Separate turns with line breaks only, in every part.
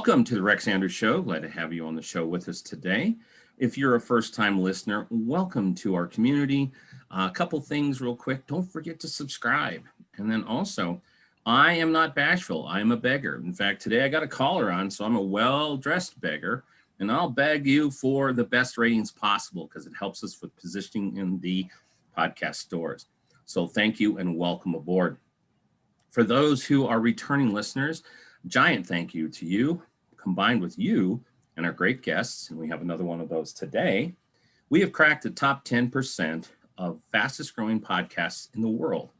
Welcome to the Rex Andrews Show. Glad to have you on the show with us today. If you're a first-time listener, welcome to our community. A couple things real quick. Don't forget to subscribe. And then also, I am not bashful. I am a beggar. In fact, today I got a collar on, so I'm a well-dressed beggar. And I'll beg you for the best ratings possible because it helps us with positioning in the podcast stores. So thank you and welcome aboard. For those who are returning listeners, giant thank you to you. Combined with you and our great guests, and we have another one of those today, we have cracked the top 10% of fastest growing podcasts in the world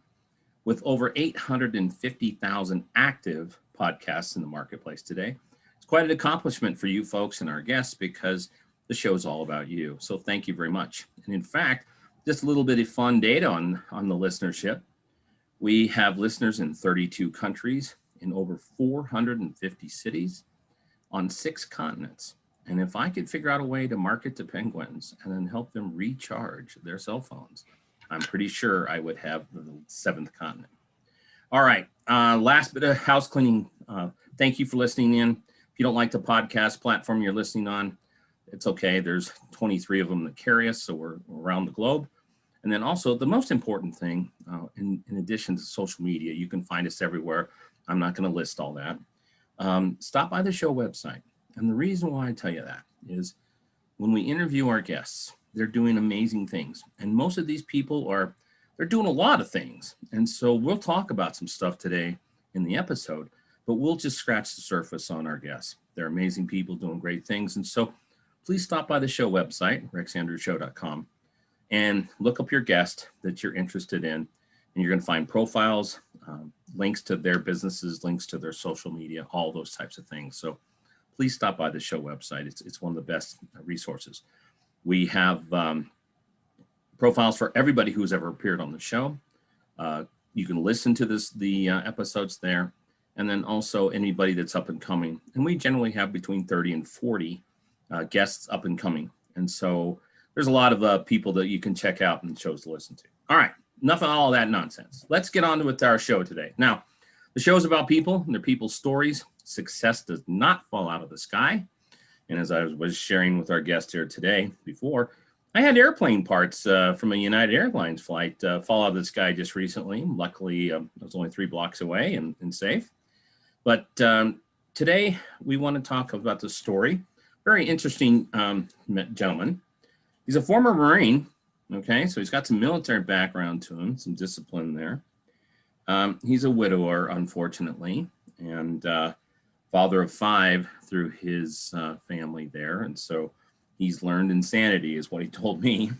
with over 850,000 active podcasts in the marketplace today. It's quite an accomplishment for you folks and our guests because the show is all about you. So thank you very much. And in fact, just a little bit of fun data on the listenership. We have listeners in 32 countries, in over 450 cities, on 6 continents. And if I could figure out a way to market to penguins and then help them recharge their cell phones, I'm pretty sure I would have the 7th continent. All right, last bit of house cleaning. Thank you for listening in. If you don't like the podcast platform you're listening on, it's okay. There's 23 of them that carry us, so we're around the globe. And then also the most important thing, in addition to social media, you can find us everywhere. I'm not going to list all that. Stop by the show website. And the reason why I tell you that is when we interview our guests, they're doing amazing things. And most of these people they're doing a lot of things. And so we'll talk about some stuff today in the episode, but we'll just scratch the surface on our guests. They're amazing people doing great things. And so please stop by the show website, rexandrewshow.com, and look up your guest that you're interested in. And you're going to find profiles, links to their businesses, links to their social media, all those types of things. So please stop by the show website. It's one of the best resources. We have profiles for everybody who's ever appeared on the show. You can listen to the episodes there. And then also anybody that's up and coming. And we generally have between 30 and 40 guests up and coming. And so there's a lot of people that you can check out and shows to listen to. All right, enough of all that nonsense. Let's get on with our show today. Now, the show is about people and their people's stories. Success does not fall out of the sky. And as I was sharing with our guest here today before, I had airplane parts from a United Airlines flight fall out of the sky just recently. Luckily, I was only 3 blocks away and safe. But today we want to talk about the story. Very interesting gentleman. He's a former Marine. Okay, so he's got some military background to him, some discipline there. He's a widower, unfortunately, and father of 5 through his family there. And so he's learned insanity is what he told me.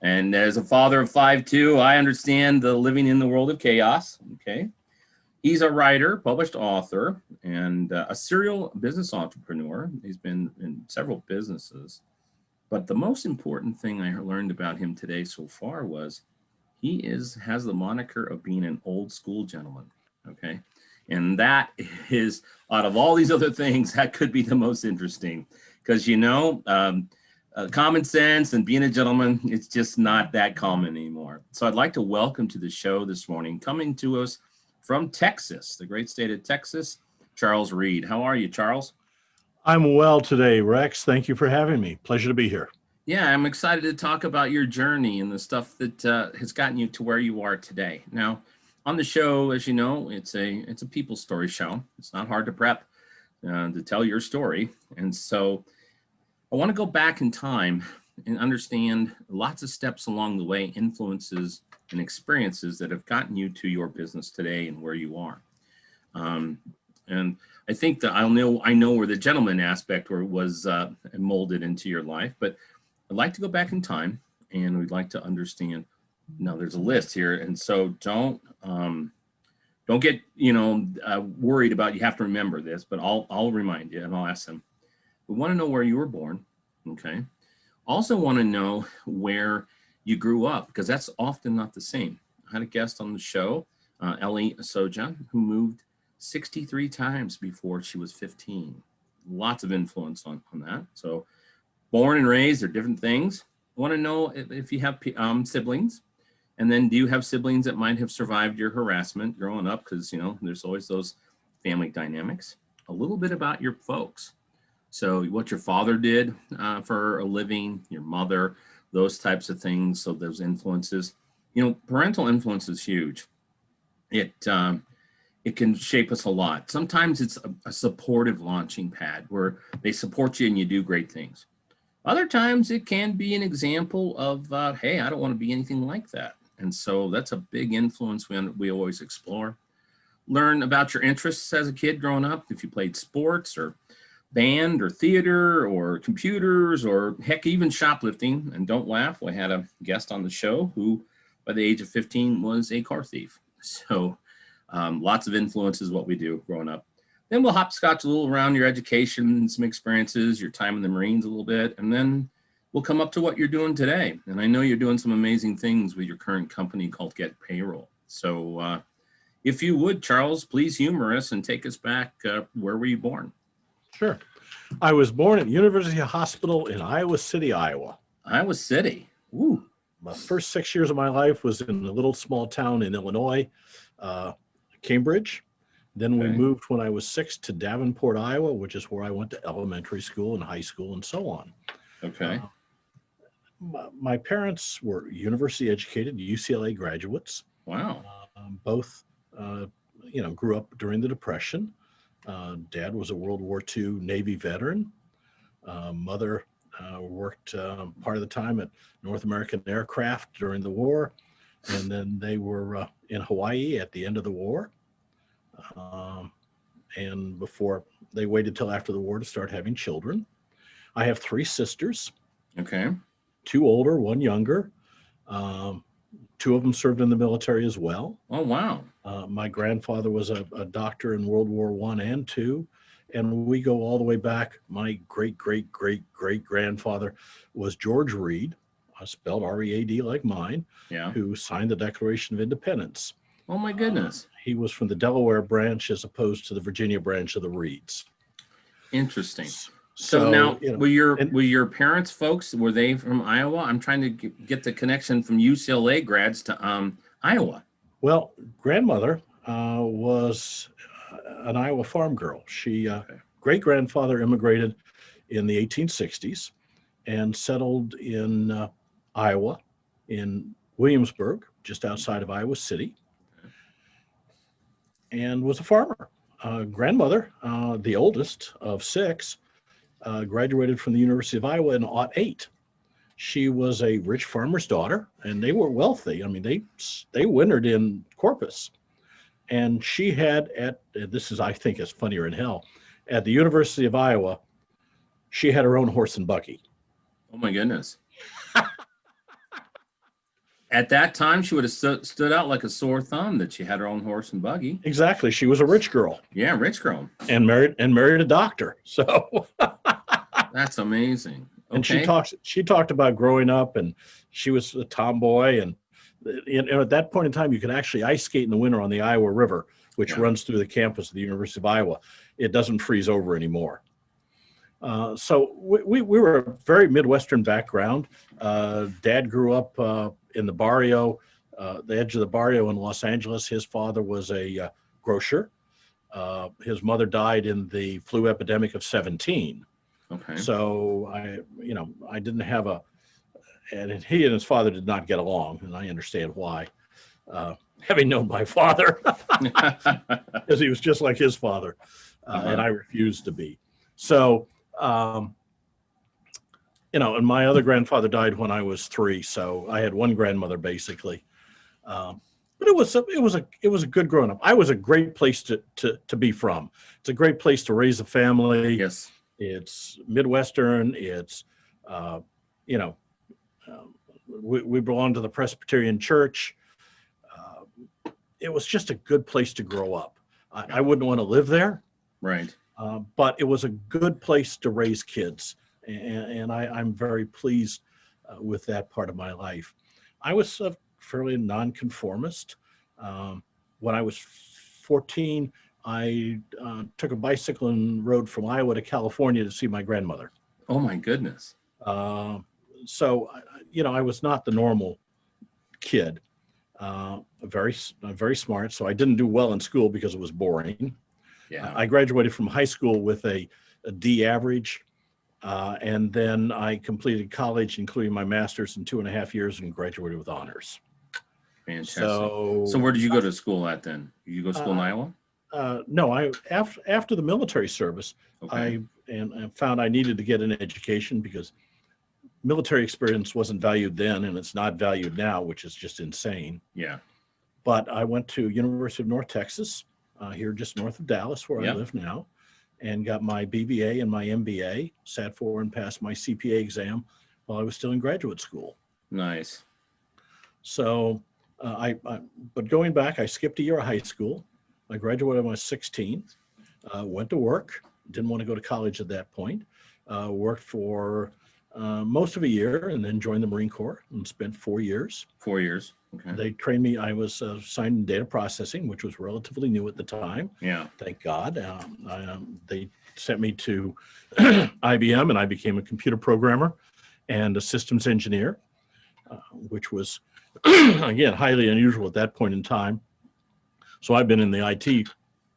And as a father of 5 too, I understand the living in the world of chaos. Okay. He's a writer, published author, and a serial business entrepreneur. He's been in several businesses. But the most important thing I learned about him today so far was he has the moniker of being an old school gentleman. Okay. And that is, out of all these other things, that could be the most interesting. Because, common sense and being a gentleman, it's just not that common anymore. So I'd like to welcome to the show this morning, coming to us from Texas, the great state of Texas, Charles Reed. How are you, Charles?
I'm well today, Rex. Thank you for having me. Pleasure to be here.
Yeah, I'm excited to talk about your journey and the stuff that has gotten you to where you are today. Now, on the show, as you know, it's a people story show. It's not hard to prep to tell your story. And so I want to go back in time and understand lots of steps along the way, influences and experiences that have gotten you to your business today and where you are. And I think that I know where the gentleman aspect was molded into your life, but I'd like to go back in time and we'd like to understand. Now there's a list here. And so don't get, worried about, you have to remember this, but I'll remind you and I'll ask them. We want to know where you were born. Okay. Also want to know where you grew up, because that's often not the same. I had a guest on the show, Ellie Soja, who moved 63 times before she was 15. Lots of influence on that. So born and raised are different things. I want to know if you have siblings, and then do you have siblings that might have survived your harassment growing up? Because, there's always those family dynamics. a little bit about your folks. So what your father did for a living, your mother, those types of things. So those influences, parental influence is huge. It can shape us a lot. Sometimes it's a supportive launching pad where they support you and you do great things. Other times it can be an example of, hey, I don't want to be anything like that. And so that's a big influence we always explore. Learn about your interests as a kid growing up, if you played sports or band or theater or computers or heck, even shoplifting. And don't laugh, we had a guest on the show who by the age of 15 was a car thief. So lots of influences what we do growing up. Then we'll hopscotch a little around your education, some experiences, your time in the Marines a little bit, and then we'll come up to what you're doing today. And I know you're doing some amazing things with your current company called Get Payroll. So if you would, Charles, please humor us and take us back. Where were you born?
Sure. I was born at University Hospital in Iowa City, Iowa.
Iowa City. Ooh.
My first 6 years of my life was in a little small town in Illinois, Cambridge. Then we moved when I was 6 to Davenport, Iowa, which is where I went to elementary school and high school and so on.
Okay.
My parents were university educated, UCLA graduates.
Wow.
Both, grew up during the Depression. Dad was a World War II Navy veteran. Mother worked part of the time at North American Aircraft during the war. And then they were in Hawaii at the end of the war. And before they waited till after the war to start having children. I have 3 sisters.
Okay.
2 older, 1 younger. 2 of them served in the military as well.
Oh, wow.
My grandfather was a doctor in World War I and II. And we go all the way back. My great-great-great-great-grandfather was George Reed, spelled R-E-A-D like mine, who signed the Declaration of Independence.
Oh, my goodness.
He was from the Delaware branch as opposed to the Virginia branch of the Reeds.
Interesting. So now, were your parents folks, were they from Iowa? I'm trying to get the connection from UCLA grads to Iowa.
Well, grandmother was an Iowa farm girl. She great-grandfather immigrated in the 1860s and settled in Iowa, in Williamsburg, just outside of Iowa City, and was a farmer. Grandmother, the oldest of 6, graduated from the University of Iowa in '08. She was a rich farmer's daughter, and they were wealthy. I mean, they wintered in Corpus. And she had this is, I think, is funnier than hell, at the University of Iowa, she had her own horse and buggy.
Oh, my goodness. At that time, she would have stood out like a sore thumb that she had her own horse and buggy.
Exactly. She was a rich girl.
Yeah, rich girl.
And married a doctor. So
that's amazing. Okay.
And she talked about growing up, and she was a tomboy, and at that point in time, you could actually ice skate in the winter on the Iowa River, which runs through the campus of the University of Iowa. It doesn't freeze over anymore. So we were a very Midwestern background. Dad grew up in the barrio, the edge of the barrio in Los Angeles. His father was a grocer. His mother died in the flu epidemic of '17.
Okay.
So I didn't have and he and his father did not get along, and I understand why. Having known my father, because he was just like his father, and I refused to be. So, and my other grandfather died when I was 3, so I had one grandmother basically. But it was a good growing up. I was a great place to be from. It's a great place to raise a family.
Yes.
It's Midwestern. It's, we belong to the Presbyterian Church. It was just a good place to grow up. I wouldn't want to live there.
Right.
But it was a good place to raise kids. And I'm very pleased with that part of my life. I was a fairly nonconformist. When I was 14, I took a bicycle and rode from Iowa to California to see my grandmother.
Oh, my goodness.
So, I was not the normal kid. Very smart. So I didn't do well in school because it was boring.
Yeah.
I graduated from high school with a D average. And then I completed college, including my master's in 2.5 years, and graduated with honors.
Fantastic.
So
where did you go to school at then? Did you go to school in Iowa?
No, after the military service,
Okay.
I found I needed to get an education because military experience wasn't valued then, and it's not valued now, which is just insane.
Yeah.
But I went to University of North Texas, here just north of Dallas, where I live now, and got my BBA and my MBA, sat for and passed my CPA exam while I was still in graduate school.
Nice.
So but going back, I skipped a year of high school. I graduated when I was 16, went to work, didn't want to go to college at that point, worked for most of a year and then joined the Marine Corps and spent 4 years.
4 years. Okay.
They trained me. I was assigned in data processing, which was relatively new at the time.
Yeah.
Thank God. They sent me to IBM, and I became a computer programmer and a systems engineer, which was, again, highly unusual at that point in time. So I've been in the IT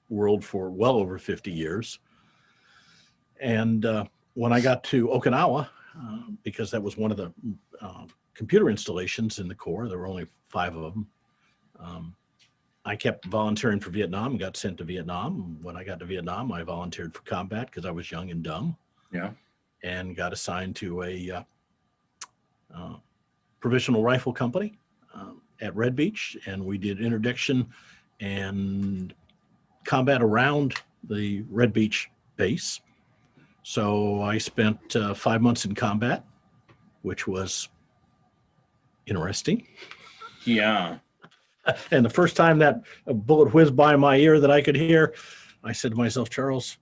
world for well over 50 years. And when I got to Okinawa, because that was one of the computer installations in the Corps, there were only 5 of them, I kept volunteering for Vietnam and got sent to Vietnam. When I got to Vietnam, I volunteered for combat because I was young and dumb.
Yeah.
And got assigned to a provisional rifle company at Red Beach. And we did interdiction and combat around the Red Beach base. So I spent 5 months in combat, which was interesting.
Yeah.
And the first time that a bullet whizzed by my ear that I could hear, I said to myself, Charles,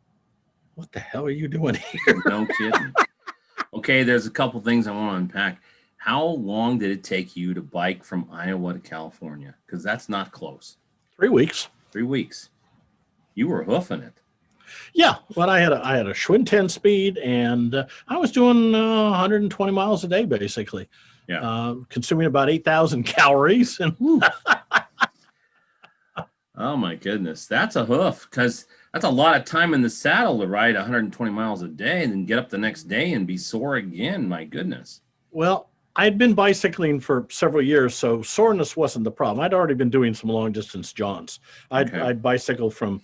what the hell are you doing here?
No kidding. Okay, there's a couple things I want to unpack. How long did it take you to bike from Iowa to California? Because that's not close.
3 weeks.
3 weeks. You were hoofing it.
Yeah, but I had a Schwinn 10 speed, and I was doing 120 miles a day, basically.
Yeah.
Consuming about 8,000 calories. And
oh my goodness, that's a hoof, because that's a lot of time in the saddle to ride 120 miles a day and then get up the next day and be sore again. My goodness.
Well, I'd been bicycling for several years, so soreness wasn't the problem. I'd already been doing some long distance jaunts. I'd bicycle from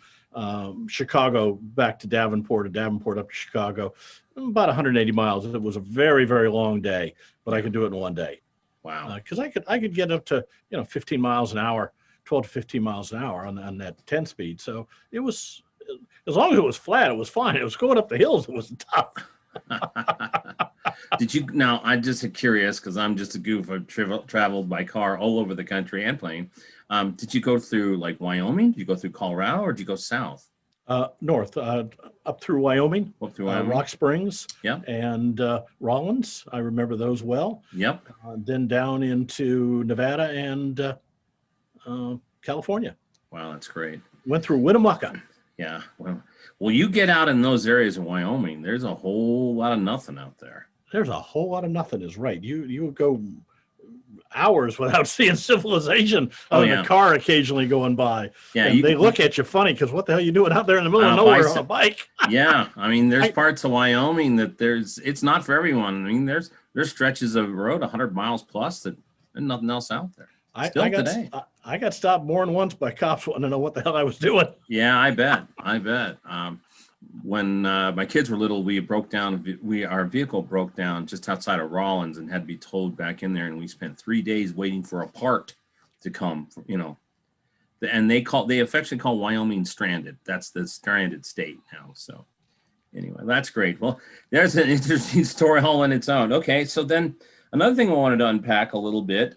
Chicago back to Davenport, up to Chicago, about 180 miles. It was a very, very long day, but I could do it in one day.
Wow.
Because I could get up to 15 miles an hour, 12 to 15 miles an hour on that 10 speed. So it was, as long as it was flat, it was fine. It was going up the hills, it was tough.
Did you, now I'm just curious because I'm just a goof. I've traveled by car all over the country and plane. Did you go through like Wyoming? Did you go through Colorado, or did you go south?
North, up through Wyoming, Rock Springs, and Rollins. I remember those well.
Yep.
Then down into Nevada and California.
Wow, that's great.
Went through Winnemucca.
Yeah. Well, you get out in those areas of Wyoming, there's a whole lot of nothing out there.
There's a whole lot of nothing is right. You go hours without seeing civilization other than a car occasionally going by. Yeah, and they look at you funny because what the hell are you doing out there in the middle of nowhere on a bike?
Yeah, I mean, there's parts of Wyoming that it's not for everyone. I mean, there's stretches of road 100 miles plus that there's nothing else out there.
I got stopped more than once by cops wanting to know what the hell I was doing.
Yeah, I bet. When my kids were little, our vehicle broke down just outside of Rollins and had to be towed back in there. And we spent 3 days waiting for a part to come, and they affectionately call Wyoming stranded. That's the stranded state now. So anyway, that's great. Well, there's an interesting story all on its own. Okay. So then another thing I wanted to unpack a little bit,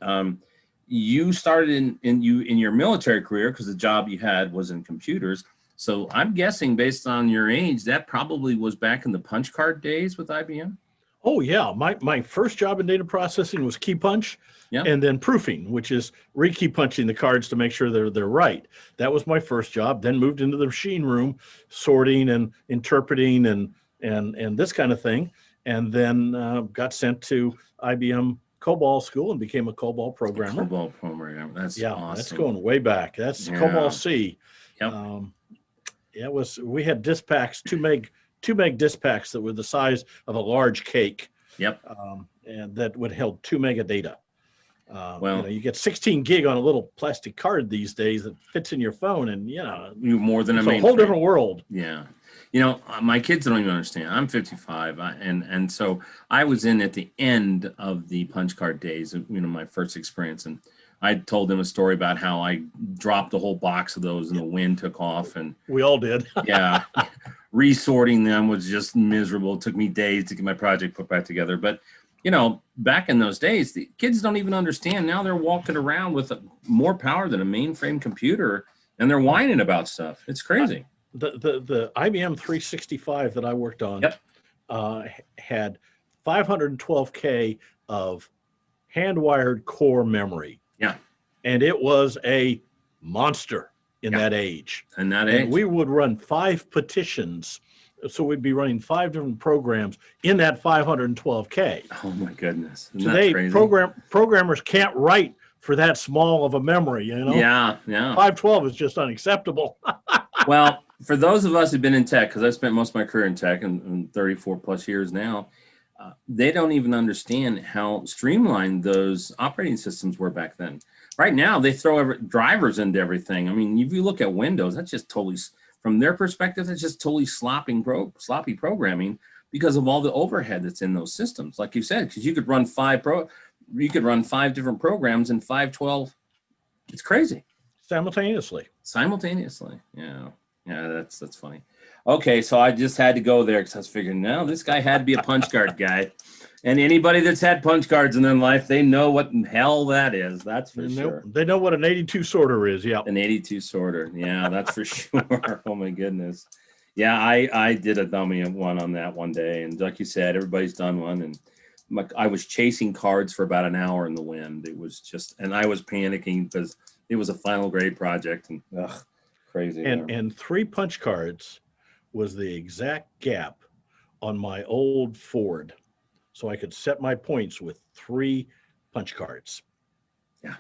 you started in your military career because the job you had was in computers. So I'm guessing based on your age, that probably was back in the punch card days with IBM.
Oh yeah, my first job in data processing was key punch, and then proofing, which is re-key punching the cards to make sure they're right. That was my first job. Then moved into the machine room, sorting and interpreting and this kind of thing, and then got sent to IBM COBOL school and became a COBOL programmer.
COBOL programmer, that's awesome.
That's going way back. That's COBOL C.
Yep.
It was, we had disk packs, 2 meg disk packs that were the size of a large cake.
Yep.
And that would hold 2 meg of data.
Well,
you get 16 gig on a little plastic card these days that fits in your phone, and
you more than
it's
a
a whole
mainframe.
different world.
Yeah. My kids don't even understand. I'm 55, and so I was in at the end of the punch card days, my first experience, and I told them a story about how I dropped a whole box of those and the wind took off, and
We all did.
yeah, resorting them was just miserable. It took me days to get my project put back together. But back in those days, the kids don't even understand. Now they're walking around with more power than a mainframe computer, and they're whining about stuff. It's crazy.
The IBM 365 that I worked on
Yep.
had 512K of hand-wired core memory.
Yeah.
And it was a monster in that age.
And that
And
age.
we would run 5 petitions. So we'd be running 5 different programs in that 512K.
Oh my goodness. Isn't that
Today,
crazy?
programmers can't write for that small of a memory,
Yeah.
512 is just unacceptable.
Well, for those of us who've been in tech, because I spent most of my career in tech and 34 plus years now, they don't even understand how streamlined those operating systems were back then. Right now, they throw drivers into everything. I mean, if you look at Windows, that's just totally, from their perspective, that's just totally sloppy programming because of all the overhead that's in those systems. Like you said, because you could run 5 different programs in 512. It's crazy.
Simultaneously.
Yeah, that's funny. Okay, so I just had to go there because I was figuring, no, this guy had to be a punch card guy, and anybody that's had punch cards in their life, they know what in hell that is. That's for sure.
They know what an 82 sorter is. Yeah,
an 82 sorter. Yeah, that's for sure. Oh my goodness. Yeah, I did a dummy one on that one day, and like you said, everybody's done one, and I was chasing cards for about an hour in the wind. It was just, and I was panicking because it was a final grade project, and crazy.
And 3 punch cards was the exact gap on my old Ford, so I could set my points with 3 punch cards.
Yeah,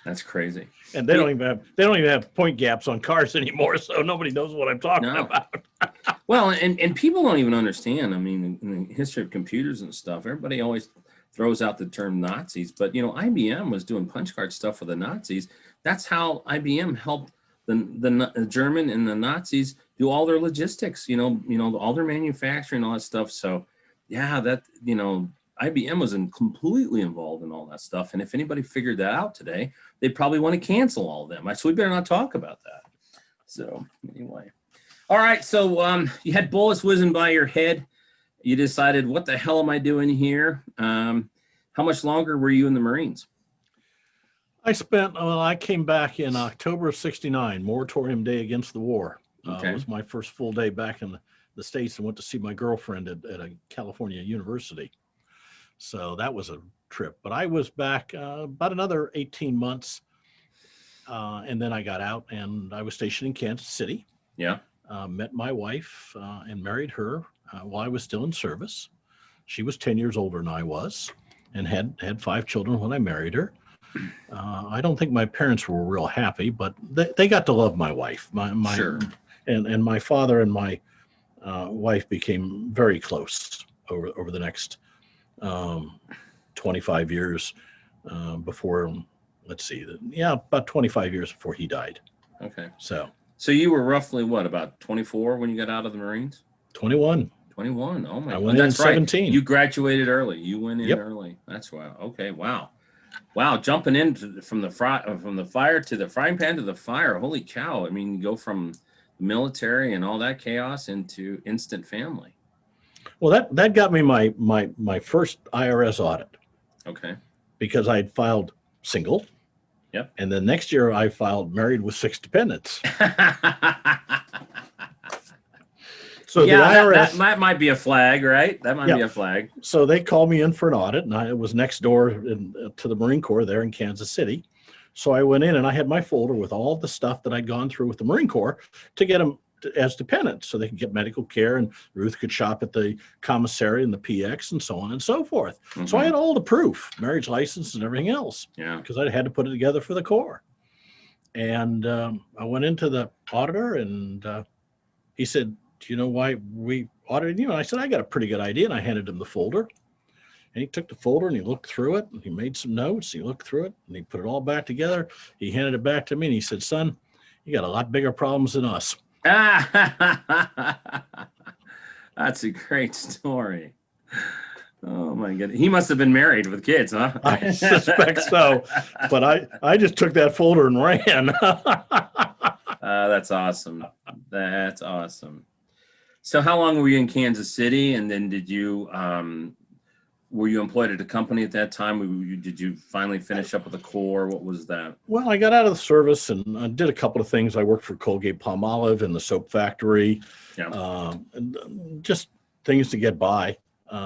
that's crazy.
And they don't even have point gaps on cars anymore, so nobody knows what I'm talking about.
Well, and people don't even understand. I mean, in the history of computers and stuff, everybody always throws out the term Nazis, but IBM was doing punch card stuff for the Nazis. That's how IBM helped the German and the Nazis do all their logistics, all their manufacturing, all that stuff. So yeah, that, IBM was completely involved in all that stuff. And if anybody figured that out today, they'd probably want to cancel all of them. So we better not talk about that. So anyway, all right. So you had bullets whizzing by your head. You decided, what the hell am I doing here? How much longer were you in the Marines?
I came back in October of '69, moratorium day against the war.
Okay.
It was my first full day back in the States, and went to see my girlfriend at a California university. So that was a trip. But I was back about another 18 months. And then I got out, and I was stationed in Kansas City.
Yeah.
Met my wife and married her while I was still in service. She was 10 years older than I was, and had 5 children when I married her. I don't think my parents were real happy, but they got to love my wife.
Sure.
And my father and my wife became very close over the next 25 years before, let's see, about 25 years before he died.
Okay.
So
you were roughly what, about 24 when you got out of the Marines?
21.
21. Oh my God.
I went in
That's right.
17.
You graduated early. You went in
Yep.
early. That's wow. Okay. Wow. Jumping in from the fire to the frying pan to the fire. Holy cow. I mean, you go from military and all that chaos into instant family.
Well, that got me my first IRS audit.
Okay.
Because I had filed single.
Yep.
And then next year I filed married with 6 dependents. So
yeah,
the IRS,
that might be a flag, right? That might be a flag.
So they called me in for an audit, and I was next door to the Marine Corps there in Kansas City. So I went in, and I had my folder with all the stuff that I'd gone through with the Marine Corps to get them as dependents, so they could get medical care, and Ruth could shop at the commissary and the PX and so on and so forth. Mm-hmm. So I had all the proof, marriage license and everything else.
Yeah.
Because I had to put it together for the Corps. And I went into the auditor, and he said, "Do you know why we audited you?" And I said, "I got a pretty good idea." And I handed him the folder. And he took the folder and he looked through it and he made some notes. He looked through it and he put it all back together. He handed it back to me and he said, "Son, you got a lot bigger problems than us."
That's a great story. Oh my goodness. He must have been married with kids, huh?
I suspect so. But I just took that folder and ran.
That's awesome. That's awesome. So how long were you in Kansas City? And then were you employed at a company at that time? Did you finally finish up with a core? What was that?
Well, I got out of the service and I did a couple of things. I worked for Colgate-Palmolive in the soap factory,
Yeah.
and just things to get by,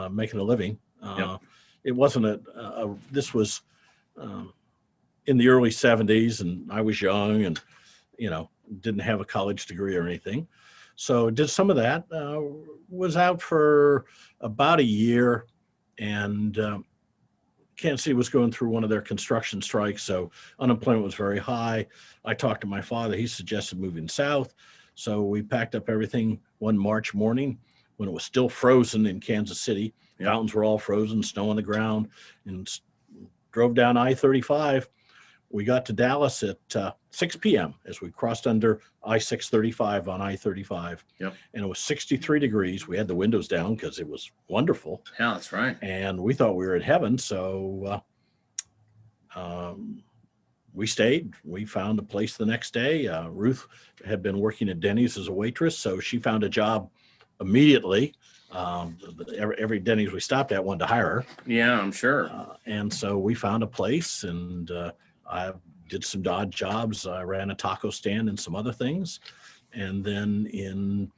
making a living.
Yep.
It wasn't this was in the early 70s, and I was young and, didn't have a college degree or anything. So did some of that, was out for about a year, and Kansas City was going through one of their construction strikes, so unemployment was very high. I talked to my father. He suggested moving south. So we packed up everything one March morning when it was still frozen in Kansas City.
Yep.
Mountains were all frozen, snow on the ground, and drove down I-35. We got to Dallas at 6 p.m. as we crossed under I-635 on I-35.
Yep.
And it was 63 degrees. We had the windows down because it was wonderful.
Yeah, that's right.
And we thought we were in heaven. So we stayed. We found a place the next day. Ruth had been working at Denny's as a waitress, so she found a job immediately. Every Denny's we stopped at wanted to hire her.
Yeah, I'm sure.
And so we found a place, and I did some odd jobs. I ran a taco stand and some other things. And then in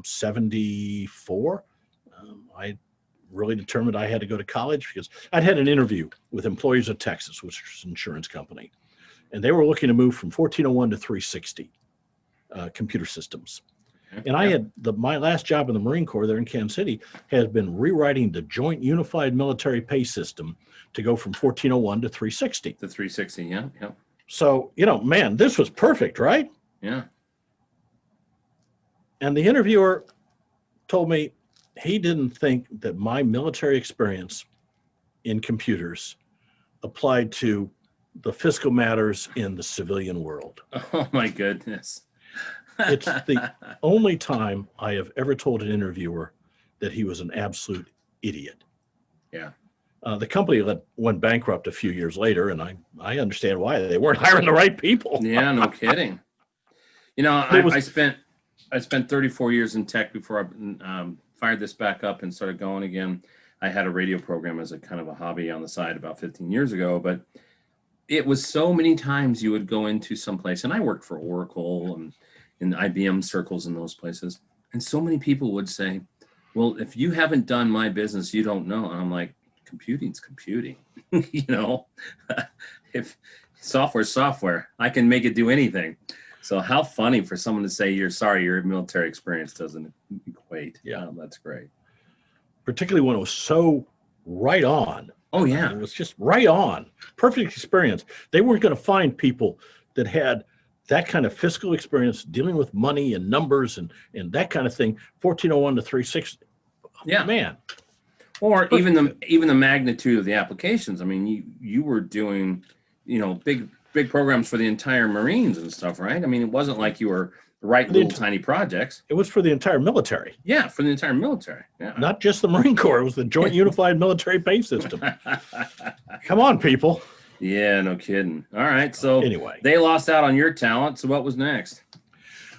74, I really determined I had to go to college because I'd had an interview with Employers of Texas, which was an insurance company. And they were looking to move from 1401 to 360 computer systems. And I had my last job in the Marine Corps there in Kansas City has been rewriting the Joint Unified Military Pay System to go from 1401 to 360.
The 360, yeah.
So, man, this was perfect, right?
Yeah.
And the interviewer told me he didn't think that my military experience in computers applied to the fiscal matters in the civilian world.
Oh my goodness.
It's the only time I have ever told an interviewer that he was an absolute idiot.
Yeah.
The company went bankrupt a few years later, and I understand why. They weren't hiring the right people.
Yeah, no kidding. I spent 34 years in tech before I fired this back up and started going again. I had a radio program as a kind of a hobby on the side about 15 years ago, but it was so many times you would go into some place, and I worked for Oracle and in IBM circles in those places. And so many people would say, well, if you haven't done my business, you don't know. And I'm like, computing's computing. If software's software, I can make it do anything. So how funny for someone to say, you're sorry, your military experience doesn't equate.
Yeah.
That's great.
Particularly when it was so right on.
Oh, yeah.
It was just right on. Perfect experience. They weren't going to find people that had that kind of fiscal experience dealing with money and numbers and that kind of thing. 1401 to 360.
Yeah,
man.
Or even the magnitude of the applications. I mean, you were doing, big programs for the entire Marines and stuff, right? I mean, it wasn't like you were writing little tiny projects.
It was for the entire military.
Yeah, for the entire military. Yeah.
Not just the Marine Corps. It was the Joint Unified Military Pay System. Come on, people.
Yeah, no kidding. All right. So
anyway,
they lost out on your talent. So what was next?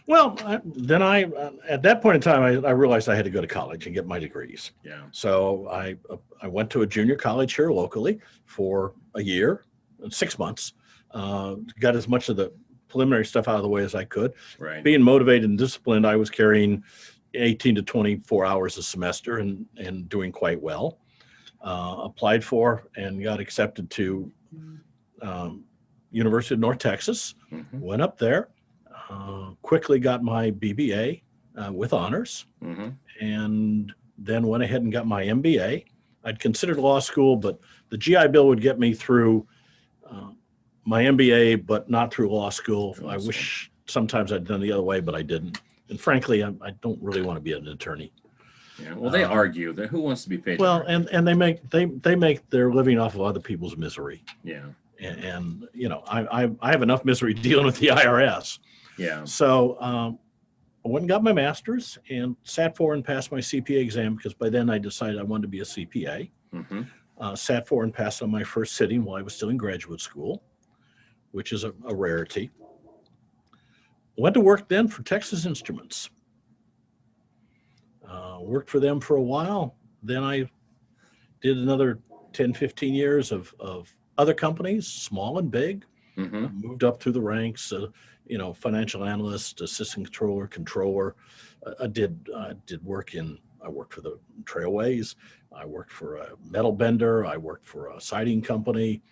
Well, then at that point in time, I realized I had to go to college and get my degrees.
Yeah.
So I went to a junior college here locally for a year, 6 months, got as much of the preliminary stuff out of the way as I could.
Right.
Being motivated and disciplined, I was carrying 18 to 24 hours a semester and doing quite well. Applied for and got accepted to University of North Texas.
Mm-hmm.
Went up there, quickly got my BBA with honors,
mm-hmm.
and then went ahead and got my MBA. I'd considered law school, but the GI Bill would get me through my MBA, but not through law school. I
Awesome.
wish sometimes I'd done the other way, but I didn't. And frankly, I don't really want to be an attorney.
Yeah. Well, they argue that who wants to be paid?
Well, and they make their living off of other people's misery.
Yeah.
And you know, I have enough misery dealing with the IRS.
Yeah.
So I went and got my master's and sat for and passed my CPA exam, because by then I decided I wanted to be a CPA.
Mm-hmm.
Sat for and passed on my first sitting while I was still in graduate school, which is a rarity. Went to work then for Texas Instruments. Worked for them for a while. Then I did another 10, 15 years of other companies, small and big.
Mm-hmm.
Moved up through the ranks, you know, financial analyst, assistant controller. I did work I worked for the Trailways. I worked for a metal bender. I worked for a siding company.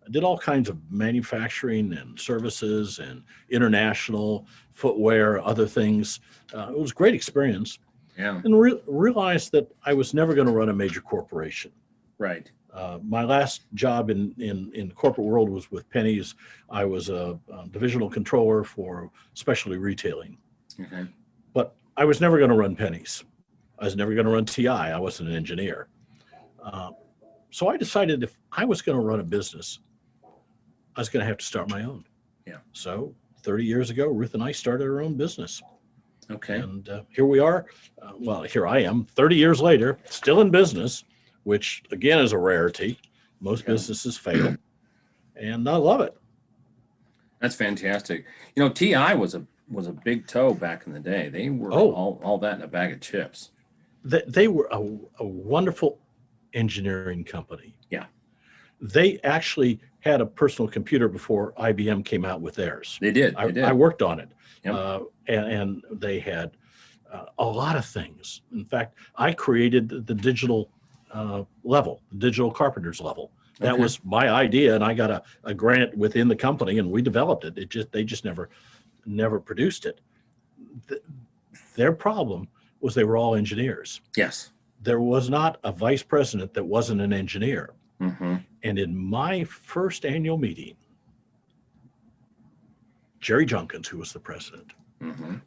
I did all kinds of manufacturing and services and international footwear, other things. It was a great experience.
Yeah.
And realized that I was never going to run a major corporation.
Right.
My last job in the corporate world was with Penny's. I was a divisional controller for specialty retailing.
Okay.
But I was never going to run Penny's. I was never going to run TI. I wasn't an engineer. So I decided if I was going to run a business, I was going to have to start my own.
Yeah.
So 30 years ago, Ruth and I started our own business.
Okay.
And here we are. Well, here I am 30 years later, still in business, which again is a rarity. Most businesses fail. And I love it.
That's fantastic. You know, TI was a big toe back in the day. They were all that in a bag of chips.
They were a wonderful engineering company.
Yeah.
They actually had a personal computer before IBM came out with theirs.
They did.
I worked on it.
Yep.
And they had a lot of things. In fact, I created the digital level, the digital carpenters level. That was my idea, and I got a grant within the company, and we developed it. They just never produced it. Their problem was they were all engineers.
Yes.
There was not a vice president that wasn't an engineer.
Mm-hmm.
And in my first annual meeting, Jerry Junkins, who was the president,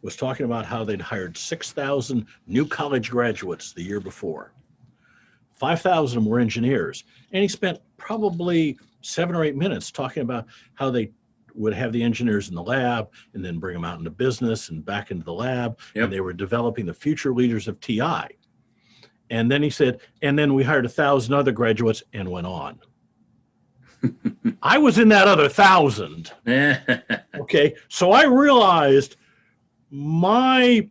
was talking about how they'd hired 6,000 new college graduates the year before. 5,000 of them were engineers. And he spent probably 7 or 8 minutes talking about how they would have the engineers in the lab and then bring them out into business and back into the lab.
Yep.
And they were developing the future leaders of TI. And then he said, and then we hired 1,000 other graduates, and went on. I was in that other 1,000. Okay. So I realized my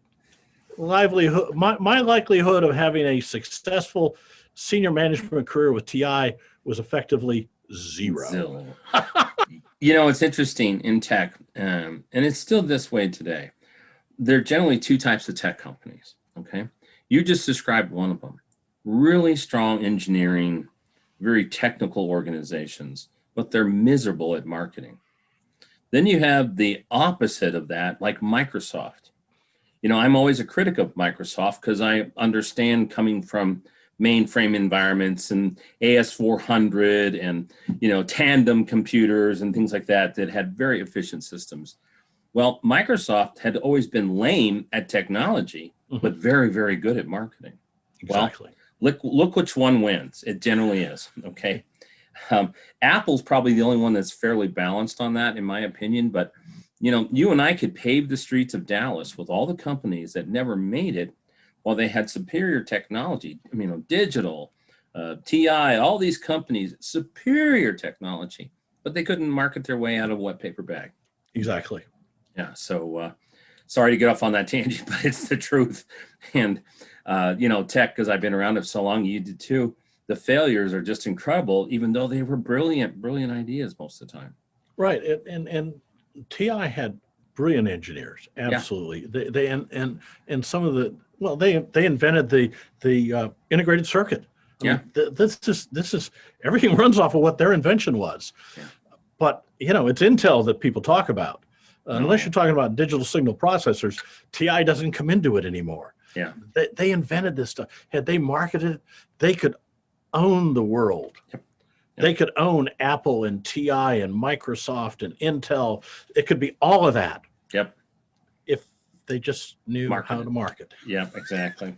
livelihood, my likelihood of having a successful senior management career with TI was effectively zero.
You know, it's interesting in tech, and it's still this way today. There are generally two types of tech companies. Okay. You just described one of them. Really strong engineering, very technical organizations, but they're miserable at marketing. Then you have the opposite of that, like Microsoft. You know, I'm always a critic of Microsoft because I understand coming from mainframe environments and AS400 and, you know, tandem computers and things like that had very efficient systems. Well, Microsoft had always been lame at technology, but very, very good at marketing.
Exactly.
Well, look which one wins. It generally is. Okay. Apple's probably the only one that's fairly balanced on that, in my opinion. But, you know, you and I could pave the streets of Dallas with all the companies that never made it while they had superior technology. I mean, digital, TI, all these companies, superior technology, but they couldn't market their way out of a wet paper bag.
Exactly.
Yeah. So sorry to get off on that tangent, but it's the truth. And, you know, tech, because I've been around it so long, you did too. The failures are just incredible, even though they were brilliant ideas most of the time.
Right. And TI had brilliant engineers. Absolutely. Yeah. They and some of the, well, they invented the integrated circuit. I mean, this is everything runs off of what their invention was. Yeah. But, you know, it's Intel that people talk about. Unless you're talking about digital signal processors, TI doesn't come into it anymore.
Yeah.
They invented this stuff. Had they marketed it, they could own the world.
Yep.
They could own Apple and TI and Microsoft and Intel. It could be all of that.
Yep.
If they just knew how to market.
Yep, exactly.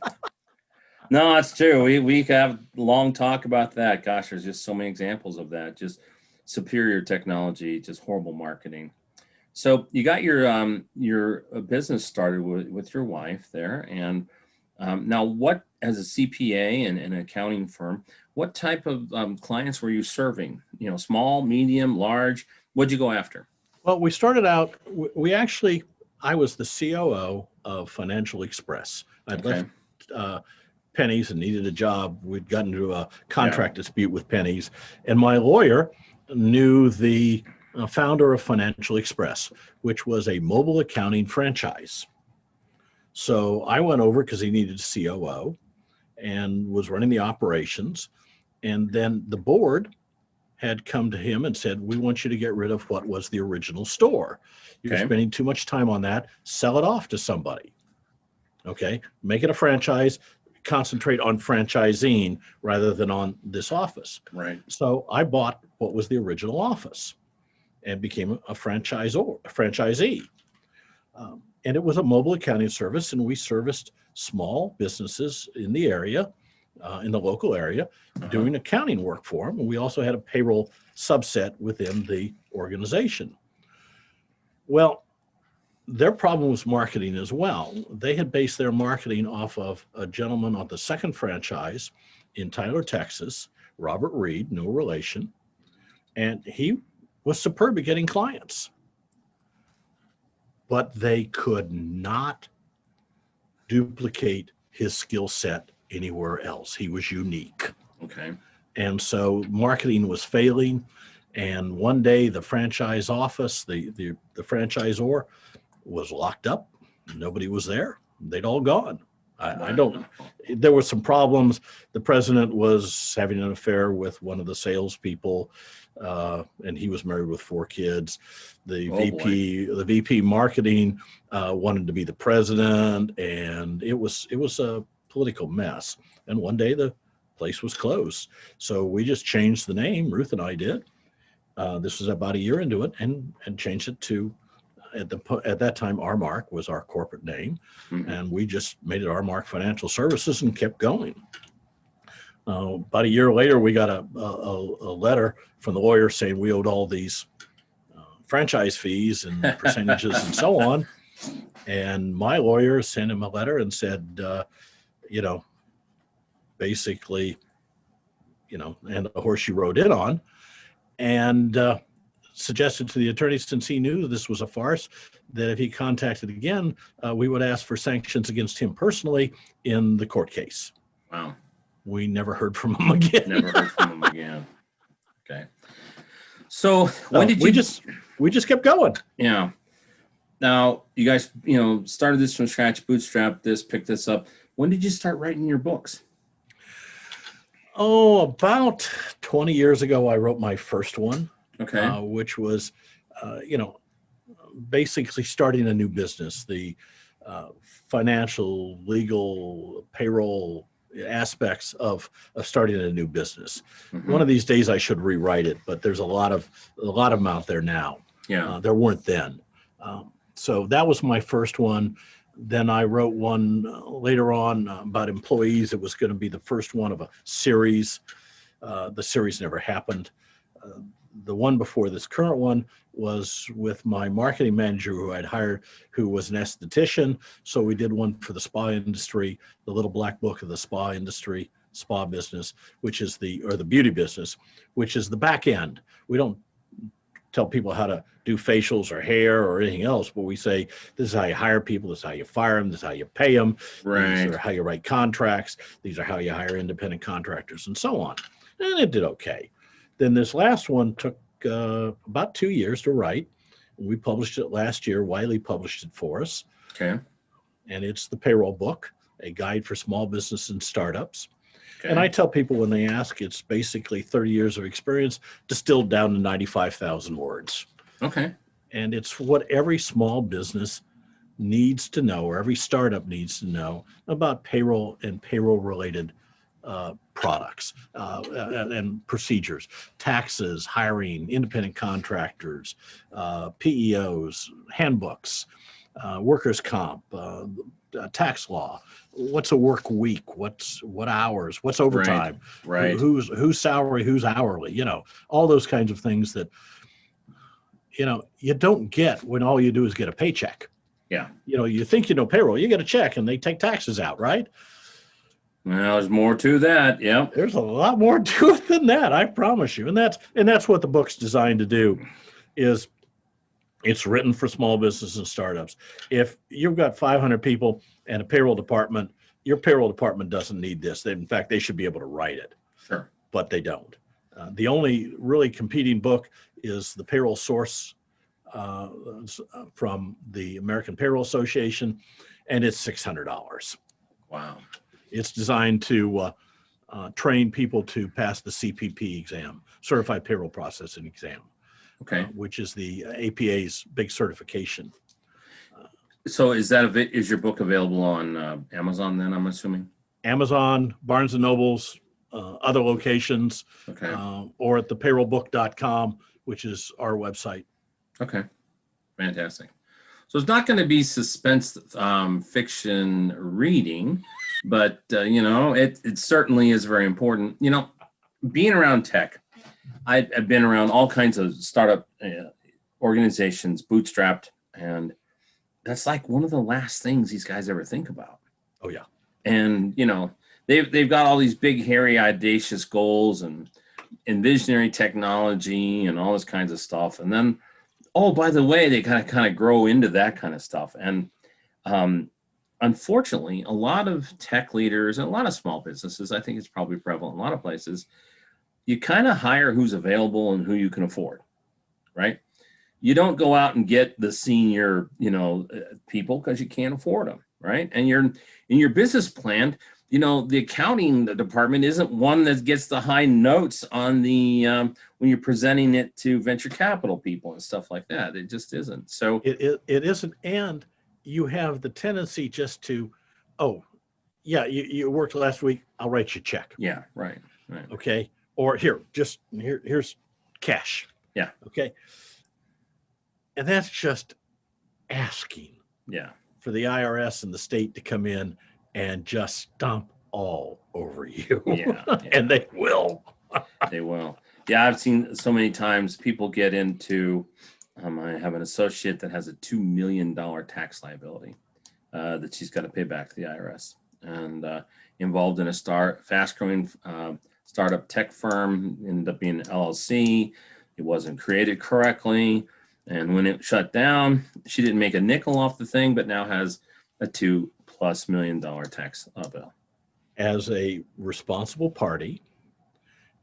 No, that's true. We have long talk about that. Gosh, there's just so many examples of that. Just superior technology, just horrible marketing. So you got your business started with your wife there, and now what, as a CPA and an accounting firm, what type of clients were you serving? You know, small, medium, large? What'd you go after?
Well, we started out. I was the COO of Financial Express. I'd left Penny's and needed a job. We'd gotten into a contract dispute with Penny's, and my lawyer knew the founder of Financial Express, which was a mobile accounting franchise. So I went over because he needed a COO and was running the operations. And then the board had come to him and said, we want you to get rid of what was the original store. You're spending too much time on that. Sell it off to somebody. Okay. Make it a franchise. Concentrate on franchising rather than on this office.
Right.
So I bought what was the original office and became a franchisee. And it was a mobile accounting service, and we serviced small businesses in the area, in the local area, doing accounting work for them. And we also had a payroll subset within the organization. Well, their problem was marketing as well. They had based their marketing off of a gentleman on the second franchise in Tyler, Texas, Robert Reed, no relation. And he was superb at getting clients. But they could not duplicate his skill set anywhere else. He was unique.
Okay.
And so marketing was failing. And one day the franchise office, the franchisor, was locked up. Nobody was there. They'd all gone. There were some problems. The president was having an affair with one of the salespeople, and he was married with 4 kids. The VP marketing wanted to be the president, and it was a political mess. And one day the place was closed. So we just changed the name. Ruth and I did. This was about a year into it, and changed it to, at that time, R-Mark was our corporate name, and we just made it R-Mark Financial Services and kept going. About a year later, we got a letter from the lawyer saying we owed all these franchise fees and percentages and so on. And my lawyer sent him a letter and said, basically, and the horse you rode in on, and suggested to the attorney, since he knew this was a farce, that if he contacted again, we would ask for sanctions against him personally in the court case.
Wow.
We never heard from him again.
Never heard from him again. Okay. So when did
we just kept going?
Yeah. Now you guys, started this from scratch, bootstrapped this, picked this up. When did you start writing your books?
Oh, about 20 years ago, I wrote my first one.
Okay.
Which was, basically starting a new business, the financial, legal, payroll aspects of starting a new business. One of these days I should rewrite it, but there's a lot of them out there now.
Yeah.
There weren't then. So that was my first one. Then I wrote one later on about employees. It was going to be the first one of a series. The series never happened. The one before this current one was with my marketing manager who I'd hired, who was an esthetician. So we did one for the spa industry, the little black book of the spa industry, spa business, which is the beauty business, which is the back end. We don't tell people how to do facials or hair or anything else, but we say, this is how you hire people, this is how you fire them, this is how you pay them,
right.
These are how you write contracts, these are how you hire independent contractors, and so on. And it did okay. Then this last one took about 2 years to write. We published it last year. Wiley published it for us.
Okay.
And it's the Payroll book, a guide for small business and startups.
Okay.
And I tell people when they ask, it's basically 30 years of experience distilled down to 95,000 words.
Okay.
And it's what every small business needs to know, or every startup needs to know about payroll and payroll-related products and procedures, taxes, hiring, independent contractors, PEOs, handbooks, workers' comp, tax law. What's a work week? What hours? What's overtime?
Right.
Who's salary? Who's hourly? All those kinds of things that you don't get when all you do is get a paycheck.
Yeah.
You think payroll, you get a check and they take taxes out, right?
Well, there's more to that. Yeah.
There's a lot more to it than that, I promise you. And that's what the book's designed to do. Is it's written for small businesses and startups. If you've got 500 people and a payroll department, your payroll department doesn't need this. In fact, they should be able to write it.
Sure.
But they don't. The only really competing book is the Payroll Source from the American Payroll Association, and it's $600.
Wow.
It's designed to train people to pass the CPP exam, Certified Payroll Processing Exam.
Okay.
Which is the APA's big certification.
So is your book available on Amazon then, I'm assuming?
Amazon, Barnes & Nobles, other locations,
okay.
Or at thepayrollbook.com, which is our website.
Okay, fantastic. So it's not going to be suspense fiction reading, but it certainly is very important. Being around tech, I've been around all kinds of startup organizations, bootstrapped, and that's like one of the last things these guys ever think about.
Oh yeah.
And they've got all these big, hairy, audacious goals and visionary technology and all this kinds of stuff. And then, oh, by the way, they kind of grow into that kind of stuff. And unfortunately, a lot of tech leaders and a lot of small businesses, I think it's probably prevalent in a lot of places, you kind of hire who's available and who you can afford, right? You don't go out and get the senior, people because you can't afford them, right? And in your business plan, the accounting department isn't one that gets the high notes on the when you're presenting it to venture capital people and stuff like that. It just isn't. So
it isn't, and you have the tendency just to, oh, yeah, you worked last week, I'll write you a check.
Yeah, right.
Okay, or here's cash.
Yeah.
Okay, and that's just asking.
Yeah.
For the IRS and the state to come in and just stomp all over you.
Yeah.
And they will.
They will. Yeah, I've seen so many times people get into, I have an associate that has a $2 million tax liability that she's got to pay back to the IRS, and involved in a fast-growing startup tech firm, ended up being an LLC. It wasn't created correctly. And when it shut down, she didn't make a nickel off the thing, but now has a $2+ million tax bill.
As a responsible party,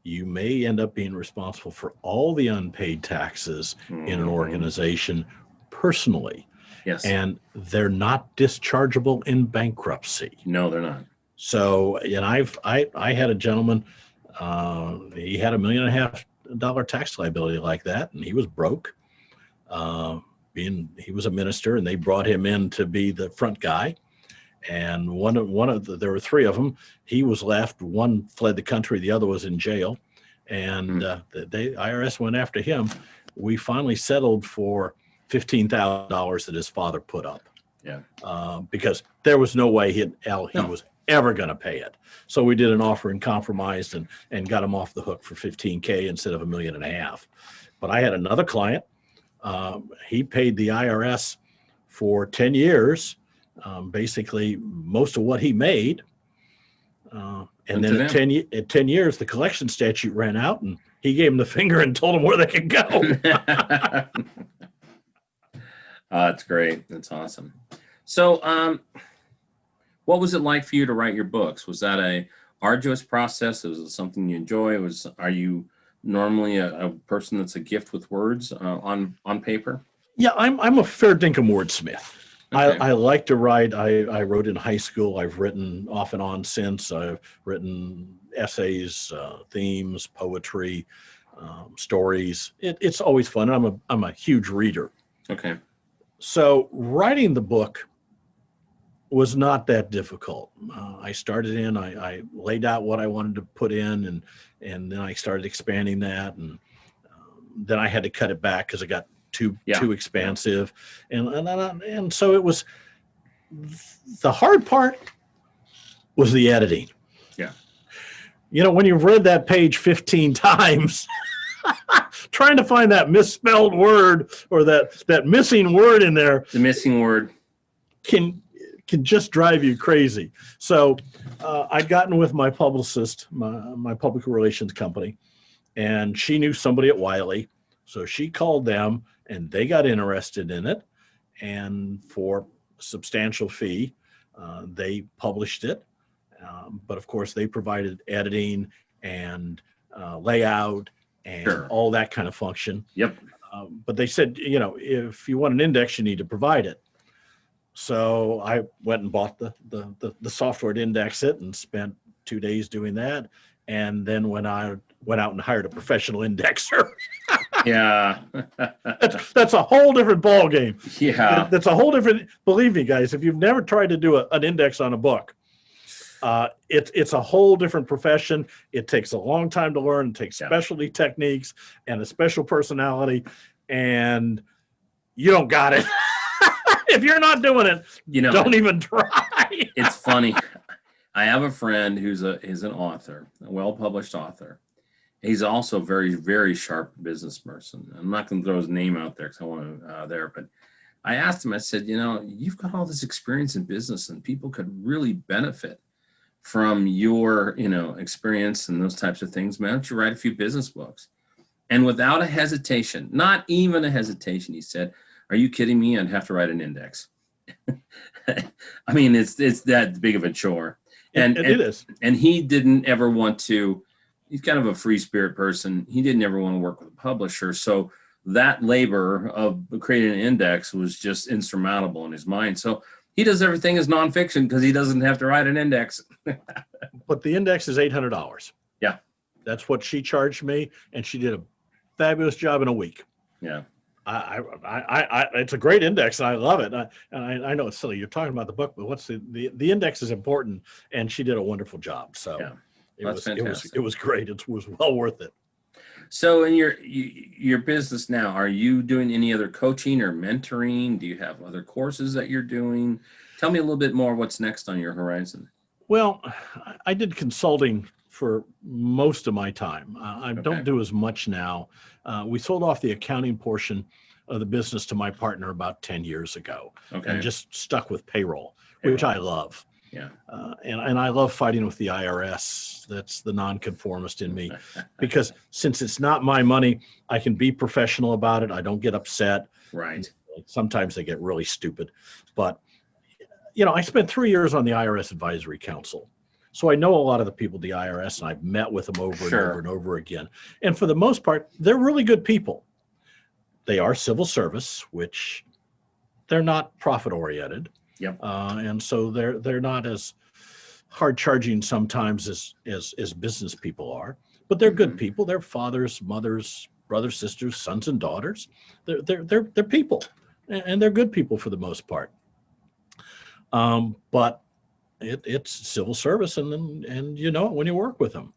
you may end up being responsible for all the unpaid taxes in an organization personally.
Yes.
And they're not dischargeable in bankruptcy.
No, they're not.
So, and I had a gentleman, he had $1.5 million tax liability like that, and he was broke. He was a minister, and they brought him in to be the front guy. And there were three of them. He was left. One fled the country. The other was in jail. And the IRS went after him. We finally settled for $15,000 that his father put up.
Yeah.
Because there was no way he was ever going to pay it. So we did an offer and compromised and got him off the hook for $15K instead of $1.5 million. But I had another client. He paid the IRS for 10 years, basically most of what he made. And then at 10 years, the collection statute ran out, and he gave him the finger and told him where they could go.
That's great. That's awesome. So what was it like for you to write your books? Was that a arduous process? Was it something you enjoy? Are you normally a person that's a gift with words on paper?
Yeah, I'm a fair dinkum wordsmith.
Okay.
I like to write. I wrote in high school. I've written off and on since. I've written essays, themes, poetry, stories. It's always fun. I'm a huge reader.
Okay.
So writing the book was not that difficult. I started in, I laid out what I wanted to put in, and then I started expanding that, and then I had to cut it back because it got too expansive, and so it was. The hard part was the editing.
Yeah.
You know, when you've read that page 15 times, trying to find that misspelled word or that missing word in there,
The missing word
can just drive you crazy. So I'd gotten with my publicist, my public relations company, and she knew somebody at Wiley. So she called them and they got interested in it. And for a substantial fee, they published it. But of course, they provided editing and layout and all that kind of function.
Yep.
But they said, you know, if you want an index, you need to provide it. So I went and bought the software to index it and spent 2 days doing that. And then when I went out and hired a professional indexer.
Yeah.
that's a whole different ball game.
Yeah.
That's a whole different, believe me, guys, if you've never tried to do an index on a book, it's a whole different profession. It takes a long time to learn. It takes specialty techniques and a special personality, and you don't got it. If you're not doing it,
you know,
don't even try.
It's funny. I have a friend who's an author, a well-published author. He's also a very, very sharp business person. I'm not going to throw his name out there because I want to there, but I asked him, I said, you know, you've got all this experience in business and people could really benefit from your, you know, experience and those types of things. Man, why don't you write a few business books? And without a hesitation, not even a hesitation, he said, are you kidding me? I'd have to write an index. I mean, it's that big of a chore. And
it is.
And he didn't ever want to, he's kind of a free spirit person. He didn't ever want to work with a publisher. So that labor of creating an index was just insurmountable in his mind. So he does everything as nonfiction because he doesn't have to write an index.
But the index is $800.
Yeah.
That's what she charged me, and she did a fabulous job in a week.
Yeah.
It's a great index, and I love it. I know it's silly. You're talking about the book, but what's the index is important, and she did a wonderful job. So it was great. It was well worth it.
So in your business now, are you doing any other coaching or mentoring? Do you have other courses that you're doing? Tell me a little bit more what's next on your horizon.
Well, I did consulting for most of my time. I don't do as much now. We sold off the accounting portion of the business to my partner about 10 years ago, and just stuck with payroll, which I love.
Yeah.
And I love fighting with the IRS. That's the nonconformist in me, because since it's not my money, I can be professional about it. I don't get upset.
Right.
Sometimes they get really stupid, but you know, I spent 3 years on the IRS Advisory Council. So I know a lot of the people at the IRS, and I've met with them over and over and over again. And for the most part, they're really good people. They are civil service, which they're not profit oriented.
Yep.
And so they're not as hard charging sometimes as business people are, but they're good people. They're fathers, mothers, brothers, sisters, sons, and daughters. They're people, and they're good people for the most part. But it's civil service, and you know it when you work with them.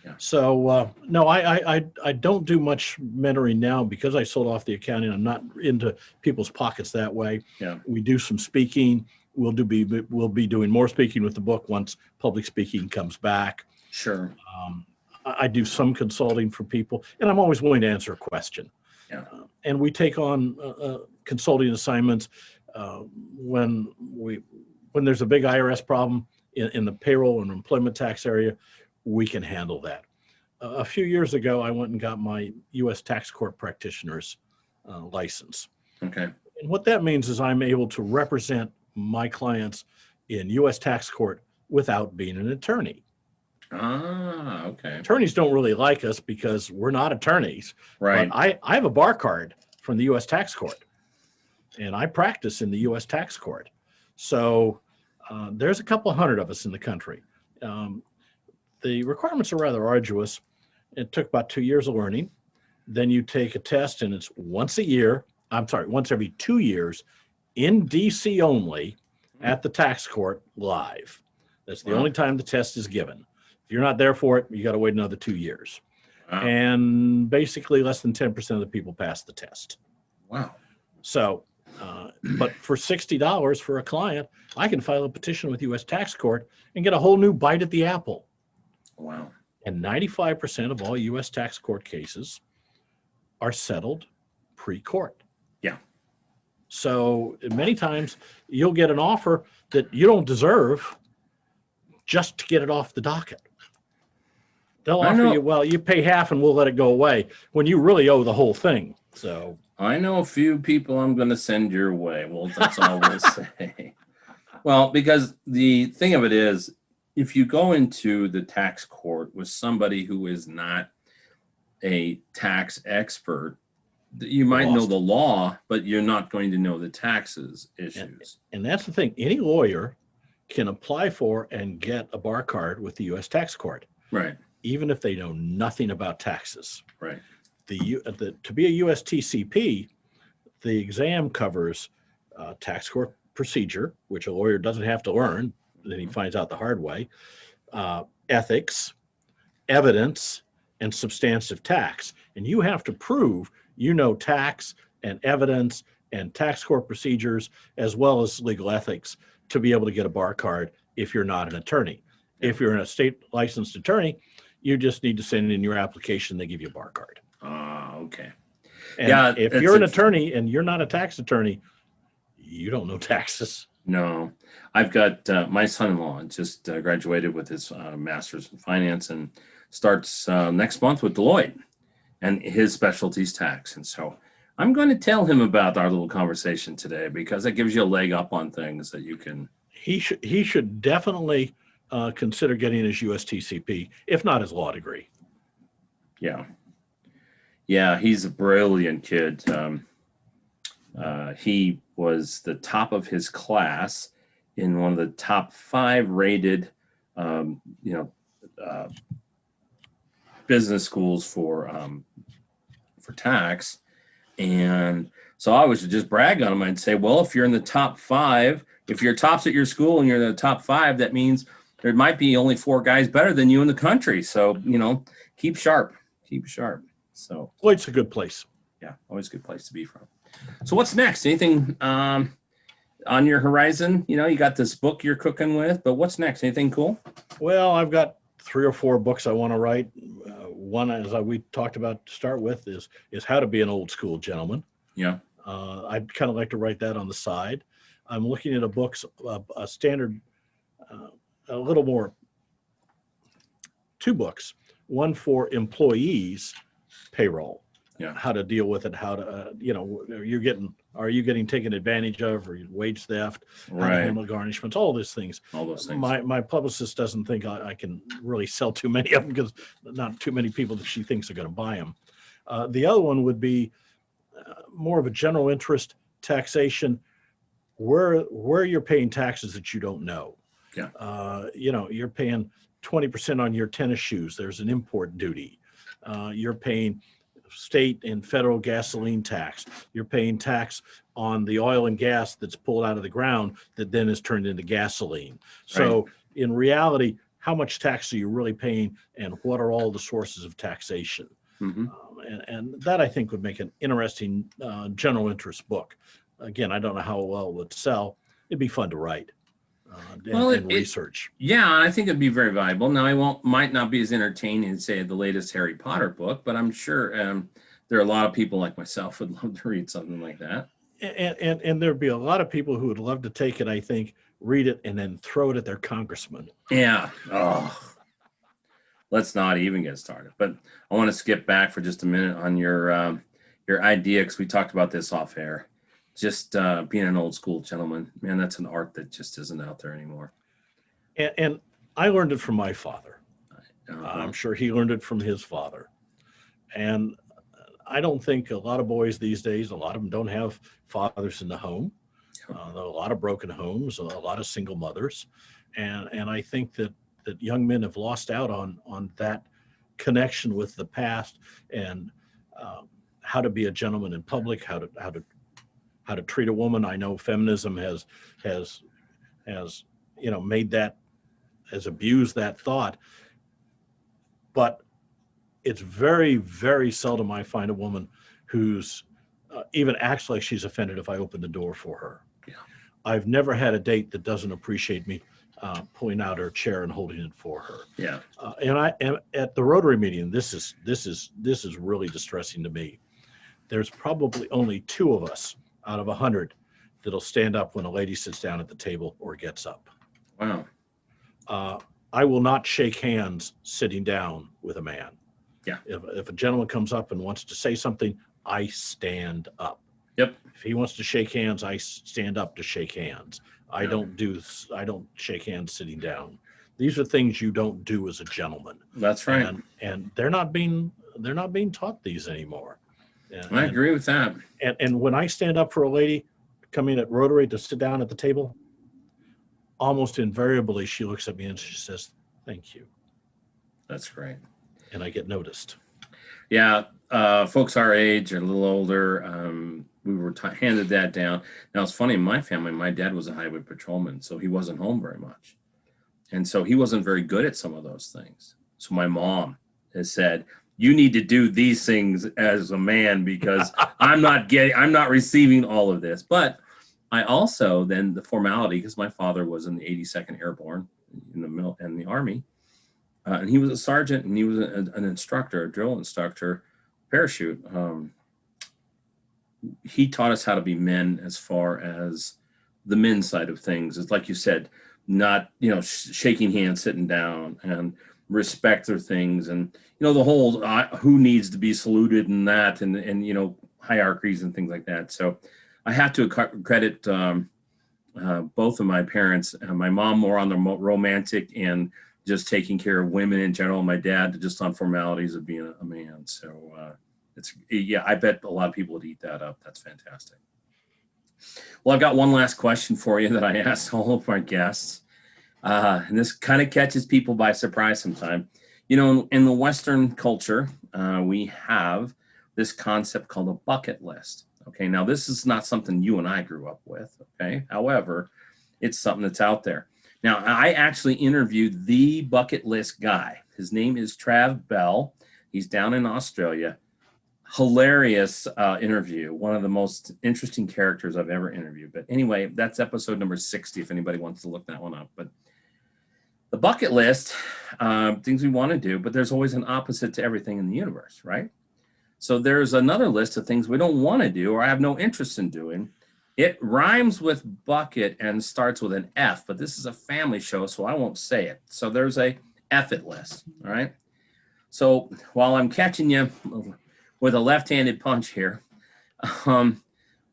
Yeah. So no, I don't do much mentoring now because I sold off the accounting. I'm not into people's pockets that way.
Yeah.
We do some speaking. We'll be doing more speaking with the book once public speaking comes back.
Sure.
I do some consulting for people, and I'm always willing to answer a question.
Yeah.
And we take on consulting assignments when there's a big IRS problem in the payroll and employment tax area. We can handle that. A few years ago, I went and got my U.S. tax court practitioner's license.
Okay.
And what that means is I'm able to represent my clients in U.S. tax court without being an attorney.
Ah, okay.
Attorneys don't really like us because we're not attorneys.
Right.
But I have a bar card from the U.S. tax court, and I practice in the U.S. tax court. So there's a couple hundred of us in the country. The requirements are rather arduous. It took about 2 years of learning. Then you take a test, and it's once every 2 years in DC only. at the tax court live. That's the
Wow.
only time the test is given. If you're not there for it, you got to wait another 2 years.
Wow.
And basically less than 10% of the people pass the test.
Wow.
So, but for $60 for a client, I can file a petition with U.S. Tax Court and get a whole new bite at the apple.
Wow.
And 95% of all U.S. Tax Court cases are settled pre-court.
Yeah.
So many times you'll get an offer that you don't deserve just to get it off the docket. They'll offer you, well, you pay half and we'll let it go away, when you really owe the whole thing. So
I know a few people I'm going to send your way. Well, that's all we'll say. Well, because the thing of it is, if you go into the tax court with somebody who is not a tax expert, you might know the law, but you're not going to know the taxes issues.
And that's the thing. Any lawyer can apply for and get a bar card with the U.S. Tax Court.
Right.
Even if they know nothing about taxes.
Right.
To be a U.S. TCP, the exam covers tax court procedure, which a lawyer doesn't have to learn, then he finds out the hard way, ethics, evidence, and substantive tax. And you have to prove you know tax and evidence and tax court procedures, as well as legal ethics, to be able to get a bar card if you're not an attorney. If you're a state licensed attorney, you just need to send in your application. They give you a bar card.
Okay.
And
yeah.
If you're an attorney and you're not a tax attorney, you don't know taxes.
No. I've got my son-in-law just graduated with his master's in finance and starts next month with Deloitte, and his specialty is tax. And so I'm going to tell him about our little conversation today, because it gives you a leg up on things that you can.
He should definitely consider getting his USTCP, if not his law degree.
Yeah. Yeah, he's a brilliant kid. He was the top of his class in one of the top 5 rated, business schools for tax. And so I was just brag on him. I'd say, well, if you're in the top 5, if you're tops at your school and you're in the top 5, that means there might be only 4 guys better than you in the country. So, keep sharp. So
Deloitte's a good place.
Yeah, always a good place to be from. So what's next? Anything on your horizon? You got this book you're cooking with, but what's next? Anything cool?
Well, I've got 3 or 4 books I want to write. One, as we talked about to start with, is How to Be an Old School Gentleman.
Yeah.
I'd kind of like to write that on the side. I'm looking at a standard, a little more, 2 books. One for employees, payroll.
Yeah.
How to deal with it, how to, are you getting taken advantage of, or wage theft, how to handle garnishments, all those things. My publicist doesn't think I can really sell too many of them, because not too many people that she thinks are going to buy them. The other one would be more of a general interest taxation, where you're paying taxes that you don't know.
Yeah.
You're paying 20% on your tennis shoes. There's an import duty. You're paying state and federal gasoline tax. You're paying tax on the oil and gas that's pulled out of the ground that then is turned into gasoline. So in reality, how much tax are you really paying, and what are all the sources of taxation?
Mm-hmm.
And that, I think, would make an interesting general interest book. Again, I don't know how well it would sell. It'd be fun to write and research.
Yeah, I think it'd be very valuable. Now, might not be as entertaining as, say, the latest Harry Potter book, but I'm sure there are a lot of people like myself who would love to read something like that.
And there'd be a lot of people who would love to take it, I think, read it, and then throw it at their congressman.
Yeah. Oh, let's not even get started. But I want to skip back for just a minute on your idea, because we talked about this off air. Just being an old school gentleman, man, that's an art that just isn't out there anymore.
And I learned it from my father.
Uh-huh.
I'm sure he learned it from his father. And I don't think a lot of boys these days, a lot of them don't have fathers in the home. There are a lot of broken homes, a lot of single mothers. And I think that young men have lost out on that connection with the past, and how to be a gentleman in public, how to treat a woman. I know feminism has has, made that, has abused that thought. But it's very, very seldom I find a woman who's even acts like she's offended if I open the door for her.
Yeah.
I've never had a date that doesn't appreciate me pulling out her chair and holding it for her.
Yeah.
And I am at the Rotary meeting. This is really distressing to me. There's probably only 2 of us out of 100 that'll stand up when a lady sits down at the table or gets up.
Wow.
I will not shake hands sitting down with a man.
Yeah.
If a gentleman comes up and wants to say something, I stand up.
Yep.
If he wants to shake hands, I stand up to shake hands. I don't shake hands sitting down. These are things you don't do as a gentleman.
That's right.
And they're not being taught these anymore.
I agree with that.
And when I stand up for a lady coming at Rotary to sit down at the table, almost invariably she looks at me and she says, "Thank you."
That's great.
And I get noticed.
Yeah. Folks our age or a little older, we were handed that down. Now, it's funny, in my family, my dad was a highway patrolman, so he wasn't home very much. And so he wasn't very good at some of those things. So my mom has said, you need to do these things as a man because I'm not receiving all of this. But I also then the formality, because my father was in the 82nd Airborne in the Army, and he was a sergeant and he was an instructor, a drill instructor, parachute. He taught us how to be men as far as the men's side of things. It's like you said, not, shaking hands, sitting down, and respect their things. And, the whole who needs to be saluted and that, and hierarchies and things like that. So I have to credit both of my parents, my mom more on the romantic and just taking care of women in general, my dad just on formalities of being a man. So I bet a lot of people would eat that up. That's fantastic. Well, I've got one last question for you that I asked all of my guests. And this kind of catches people by surprise sometimes. In the Western culture, we have this concept called a bucket list. Okay, now this is not something you and I grew up with. Okay, however, it's something that's out there. Now, I actually interviewed the bucket list guy. His name is Trav Bell. He's down in Australia. Hilarious interview. One of the most interesting characters I've ever interviewed. But anyway, that's episode number 60 if anybody wants to look that one up. But the bucket list, things we want to do, but there's always an opposite to everything in the universe, right? So there's another list of things we don't want to do or I have no interest in doing. It rhymes with bucket and starts with an F, but this is a family show, so I won't say it. So there's a F-it list, all right? So while I'm catching you with a left-handed punch here,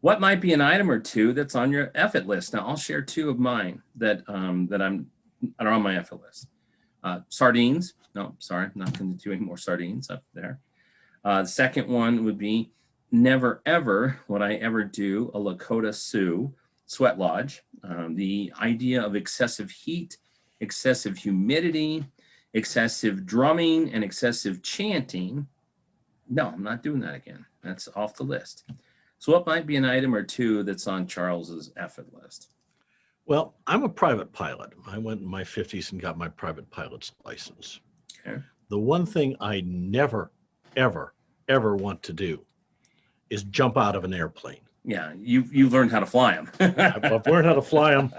what might be an item or two that's on your F-it list? Now, I'll share 2 of mine that are on my F-it list. Sardines. No, sorry, I'm not going to do any more sardines up there. The second one would be never, ever would I ever do a Lakota Sioux sweat lodge. The idea of excessive heat, excessive humidity, excessive drumming, and excessive chanting. No, I'm not doing that again. That's off the list. So what might be an item or 2 that's on Charles's F-it list?
Well, I'm a private pilot. I went in my 50s and got my private pilot's license.
Okay.
The one thing I never, ever, ever want to do is jump out of an airplane.
Yeah, you've learned how to fly them.
I've learned how to fly them,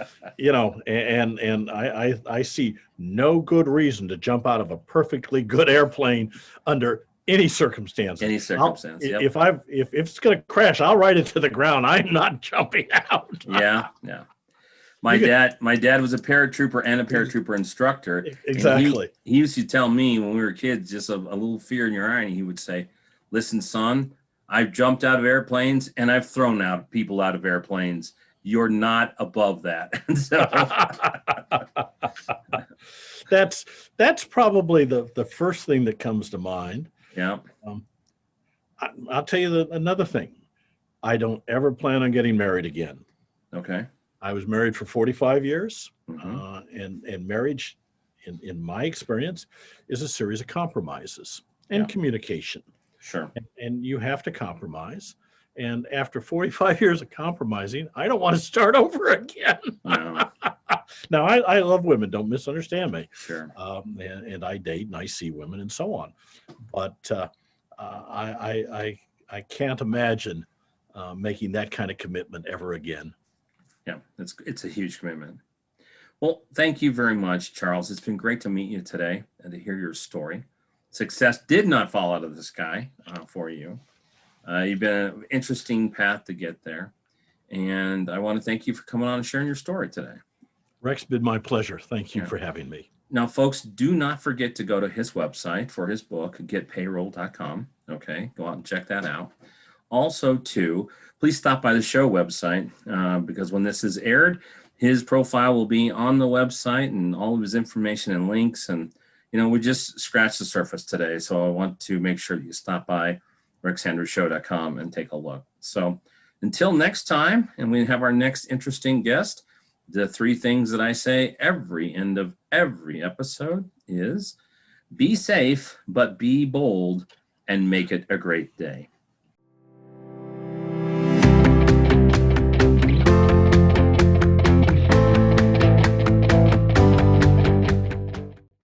and I see no good reason to jump out of a perfectly good airplane under any circumstance.
Any circumstance. Yep.
If it's going to crash, I'll ride it to the ground. I'm not jumping out.
Yeah. My dad was a paratrooper and a paratrooper instructor.
Exactly.
He used to tell me when we were kids, just a little fear in your eye, and he would say, "Listen, son, I've jumped out of airplanes and I've thrown out people out of airplanes. You're not above that." So
that's probably the first thing that comes to mind.
Yeah.
I'll tell you another thing. I don't ever plan on getting married again.
Okay.
I was married for 45 years,
Mm-hmm.
and marriage, in my experience, is a series of compromises and communication.
Sure.
And you have to compromise. And after 45 years of compromising, I don't want to start over again.
No.
Now, I love women. Don't misunderstand me.
Sure.
And I date and I see women and so on. But I can't imagine making that kind of commitment ever again.
Yeah, it's a huge commitment. Well, thank you very much, Charles. It's been great to meet you today and to hear your story. Success did not fall out of the sky for you. You've been an interesting path to get there. And I want to thank you for coming on and sharing your story today.
Rex, been my pleasure. Thank you for having me.
Now, folks, do not forget to go to his website for his book, getpayroll.com. Okay, go out and check that out. Also, too, please stop by the show website because when this is aired, his profile will be on the website and all of his information and links. And, we just scratched the surface today. So I want to make sure that you stop by rexandrewshow.com and take a look. So until next time, and we have our next interesting guest, the 3 things that I say every end of every episode is be safe, but be bold and make it a great day.